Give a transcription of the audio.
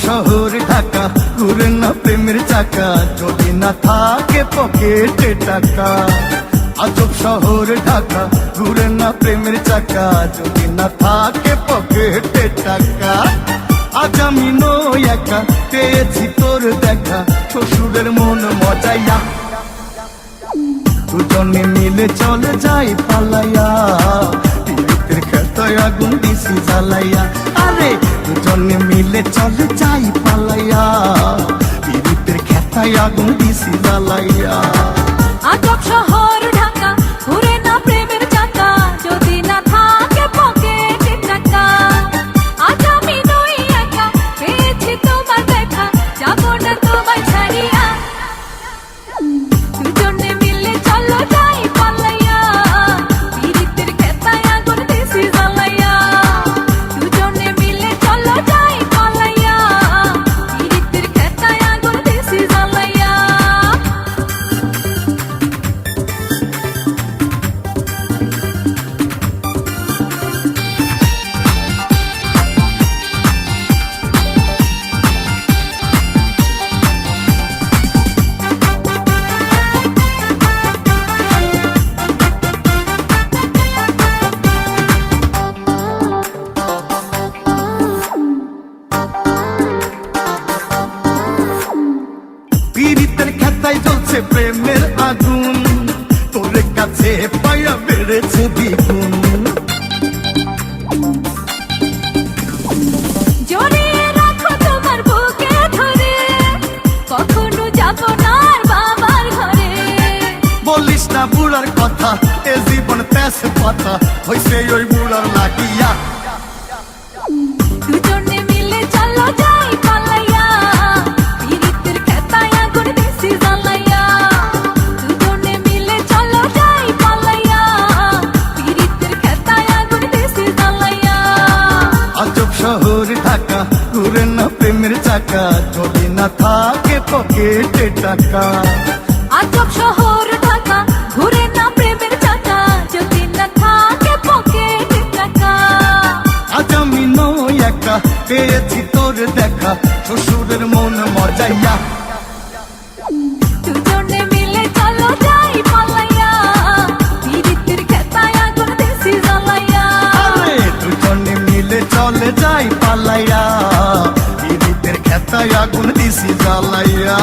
শহর ঢাকা ঘুরে না প্রেমের চাকা যদি না থাকে পকেটে টাকা। আজব শহর ঢাকা ঘুরে না প্রেমের চাকা যদি না থাকে পকেটে টাকা। আজ আমি নই একা পেয়েছি তোর দেখা শ্বশুরের মন মজাইয়া। দুজনে মিলে চলে যাই পালাইয়া পীড়িতের খেতায় আগুন দিছি জ্বালাইয়া। আরে দুজনে মিলে চলে যাই পালাইয়া পীড়িতের খেতায় আগুন দিছি জ্বালাইয়া। আজব শহর ঢাকা ঘুরে না প্রেমের চাকা যদি না থাকে পকেটে টাকা। আজ আমি নই একা পেয়েছি তোমার দেখা যাবো না তোমায় ছাড়িয়া। দুজনে মিলে চলো যাই পালাইয়া পীড়িতের খেতায় আগুন দিছি জ্বালাইয়া। দুজনে মিলে চলো যাই পালাইয়া পীড়িতের খেতায় আগুন দিছি জ্বালাইয়া। পীড়িতের খেতায় জ্বলছে প্রেমের আগুন তোর কাছে পায়া বেড়েছে দ্বিগুণ। জড়িয়ে রাখো তোমার বুকে ধরে কখনো যাবো না আর বাবার ঘরে। বলিস না বুড়ার কথা এ জীবন তেজ পাতা হইছে ওই বুড়ার লাগিয়া। দুজনে মিলে চলো যাই পালাইয়া পীড়িতের খেতায় আগুন দিছি জ্বালাইয়া। দুজনে মিলে চলো যাই পালাইয়া পীড়িতের খেতায় আগুন দিছি জ্বালাইয়া। আজব শহর ঢাকা ঘুরে না প্রেমের চাকা যদি না থাকে পকেটে টাকা। আজব শহর ঢাকা ঘুরে না প্রেমের চাকা যদি না থাকে পকেটে টাকা। আজ আমি নই একা পেয়েছি তোর দেখা শ্বশুরের মন মজাইয়া। দুজনে মিলে চলো যাই পালাইয়া পীড়িতের খেতায় আগুন দিছি জ্বালাইয়া। আরে দুজনে মিলে চলে যাই পালাইয়া পীড়িতের খেতায় আগুন দিছি জ্বালাইয়া।